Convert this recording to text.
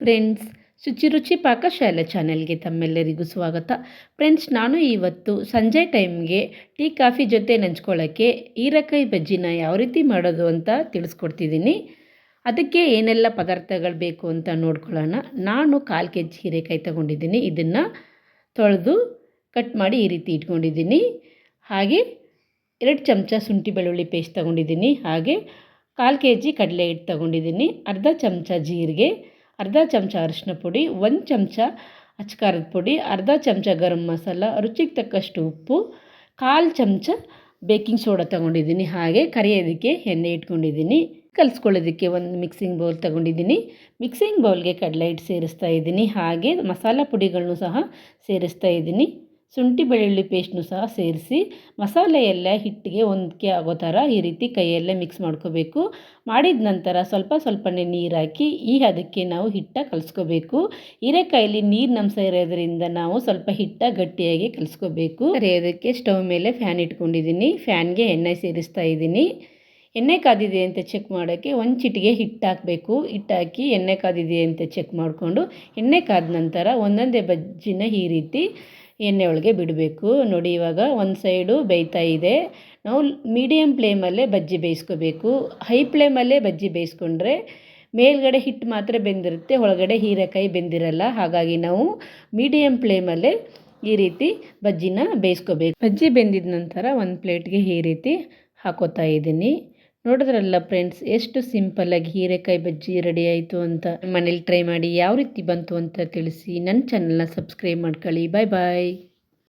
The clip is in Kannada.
ಫ್ರೆಂಡ್ಸ್, ಶುಚಿರುಚಿ ಪಾಕಶಾಲೆ ಚಾನೆಲ್ಗೆ ತಮ್ಮೆಲ್ಲರಿಗೂ ಸ್ವಾಗತ. ಫ್ರೆಂಡ್ಸ್, ನಾನು ಇವತ್ತು ಸಂಜೆ ಟೈಮ್ಗೆ ಟೀ ಕಾಫಿ ಜೊತೆ ನೆಂಚ್ಕೊಳ್ಳೋಕ್ಕೆ ಹೀರೆಕಾಯಿ ಬಜ್ಜಿನ ಯಾವ ರೀತಿ ಮಾಡೋದು ಅಂತ ತಿಳಿಸ್ಕೊಡ್ತಿದ್ದೀನಿ. ಅದಕ್ಕೆ ಏನೆಲ್ಲ ಪದಾರ್ಥಗಳು ಬೇಕು ಅಂತ ನೋಡ್ಕೊಳ್ಳೋಣ. ನಾನು 1/4 kg ಹೀರೆಕಾಯಿ ತೊಗೊಂಡಿದ್ದೀನಿ. ಇದನ್ನು ತೊಳೆದು ಕಟ್ ಮಾಡಿ ಈ ರೀತಿ ಇಟ್ಕೊಂಡಿದ್ದೀನಿ. ಹಾಗೆ 2 ಚಮಚ ಶುಂಠಿ ಬೆಳ್ಳುಳ್ಳಿ ಪೇಸ್ಟ್ ತೊಗೊಂಡಿದ್ದೀನಿ. ಹಾಗೆ 1/4 kg ಕಡಲೆ ಹಿಟ್ಟು ತೊಗೊಂಡಿದ್ದೀನಿ. ಅರ್ಧ ಚಮಚ ಜೀರಿಗೆ, ಅರ್ಧ ಚಮಚ ಅರಿಶಿನ ಪುಡಿ, 1 ಚಮಚ ಅಚ್ಕಾರದ ಪುಡಿ, ಅರ್ಧ ಚಮಚ ಗರಂ ಮಸಾಲ, ರುಚಿಗೆ ತಕ್ಕಷ್ಟು ಉಪ್ಪು, 1/4 ಚಮಚ ಬೇಕಿಂಗ್ ಸೋಡಾ ತೊಗೊಂಡಿದ್ದೀನಿ. ಹಾಗೆ ಕರಿಯೋದಕ್ಕೆ ಎಣ್ಣೆ ಇಟ್ಕೊಂಡಿದ್ದೀನಿ. ಕಲಿಸ್ಕೊಳ್ಳೋದಕ್ಕೆ ಒಂದು ಮಿಕ್ಸಿಂಗ್ ಬೌಲ್ ತೊಗೊಂಡಿದ್ದೀನಿ. ಮಿಕ್ಸಿಂಗ್ ಬೌಲ್ಗೆ ಕಡಲೆ ಹಿಟ್ಟು ಸೇರಿಸ್ತಾ ಇದ್ದೀನಿ. ಹಾಗೆ ಮಸಾಲ ಪುಡಿಗಳನ್ನು ಸಹ ಸೇರಿಸ್ತಾ ಇದ್ದೀನಿ. ಶುಂಠಿ ಬೆಳ್ಳುಳ್ಳಿ ಪೇಸ್ಟ್ನು ಸಹ ಸೇರಿಸಿ ಮಸಾಲೆ ಎಲ್ಲ ಹಿಟ್ಟಿಗೆ ಹೊಂದಿಕೆ ಆಗೋ ಥರ ಈ ರೀತಿ ಕೈಯಲ್ಲೇ ಮಿಕ್ಸ್ ಮಾಡ್ಕೋಬೇಕು. ಮಾಡಿದ ನಂತರ ಸ್ವಲ್ಪನೇ ನೀರು ಹಾಕಿ ಈ ಹದಕ್ಕೆ ನಾವು ಹಿಟ್ಟ ಕಲಿಸ್ಕೋಬೇಕು. ಹೀರೆಕಾಯಲ್ಲಿ ನೀರಿನಂಶ ಇರೋದ್ರಿಂದ ನಾವು ಸ್ವಲ್ಪ ಹಿಟ್ಟ ಗಟ್ಟಿಯಾಗಿ ಕಲಿಸ್ಕೋಬೇಕು. ಕರಿಯೋದಕ್ಕೆ ಸ್ಟವ್ ಮೇಲೆ ಫ್ಯಾನ್ ಇಟ್ಕೊಂಡಿದ್ದೀನಿ. ಫ್ಯಾನ್ಗೆ ಎಣ್ಣೆ ಸೇರಿಸ್ತಾ ಇದ್ದೀನಿ. ಎಣ್ಣೆ ಕಾದಿದೆ ಅಂತ ಚೆಕ್ ಮಾಡೋಕ್ಕೆ 1 ಚಿಟಿಗೆ ಹಿಟ್ಟು ಹಾಕಬೇಕು. ಹಿಟ್ಟು ಹಾಕಿ ಎಣ್ಣೆ ಕಾದಿದೆ ಅಂತ ಚೆಕ್ ಮಾಡಿಕೊಂಡು ಎಣ್ಣೆ ಕಾದ ನಂತರ ಒಂದೊಂದೇ ಬಜ್ಜಿನ ಈ ರೀತಿ ಎಣ್ಣೆ ಒಳಗೆ ಬಿಡಬೇಕು. ನೋಡಿ, ಇವಾಗ ಒಂದು ಸೈಡು ಬೇಯ್ತಾ ಇದೆ. ನಾವು ಮೀಡಿಯಮ್ ಫ್ಲೇಮಲ್ಲೇ ಬಜ್ಜಿ ಬೇಯಿಸ್ಕೋಬೇಕು. ಹೈ ಫ್ಲೇಮಲ್ಲೇ ಬಜ್ಜಿ ಬೇಯಿಸ್ಕೊಂಡ್ರೆ ಮೇಲ್ಗಡೆ ಹಿಟ್ಟು ಮಾತ್ರ ಬೆಂದಿರುತ್ತೆ, ಒಳಗಡೆ ಹೀರೆಕಾಯಿ ಬೆಂದಿರಲ್ಲ. ಹಾಗಾಗಿ ನಾವು ಮೀಡಿಯಮ್ ಫ್ಲೇಮಲ್ಲೇ ಈ ರೀತಿ ಬಜ್ಜಿನ ಬೇಯಿಸ್ಕೋಬೇಕು. ಬಜ್ಜಿ ಬೆಂದಿದ ನಂತರ ಒಂದು ಪ್ಲೇಟ್ಗೆ ಈ ರೀತಿ ಹಾಕೋತಾ ಇದ್ದೀನಿ. ನೋಡಿದ್ರಲ್ಲ ಫ್ರೆಂಡ್ಸ್, ಎಷ್ಟು ಸಿಂಪಲ್ಲಾಗಿ ಹೀರೆಕಾಯಿ ಬಜ್ಜಿ ರೆಡಿ ಆಯಿತು ಅಂತ. ಮನೇಲಿ ಟ್ರೈ ಮಾಡಿ ಯಾವ ರೀತಿ ಬಂತು ಅಂತ ತಿಳಿಸಿ. ನನ್ನ ಚಾನಲ್ನ ಸಬ್ಸ್ಕ್ರೈಬ್ ಮಾಡ್ಕೊಳ್ಳಿ. ಬಾಯ್ ಬಾಯ್.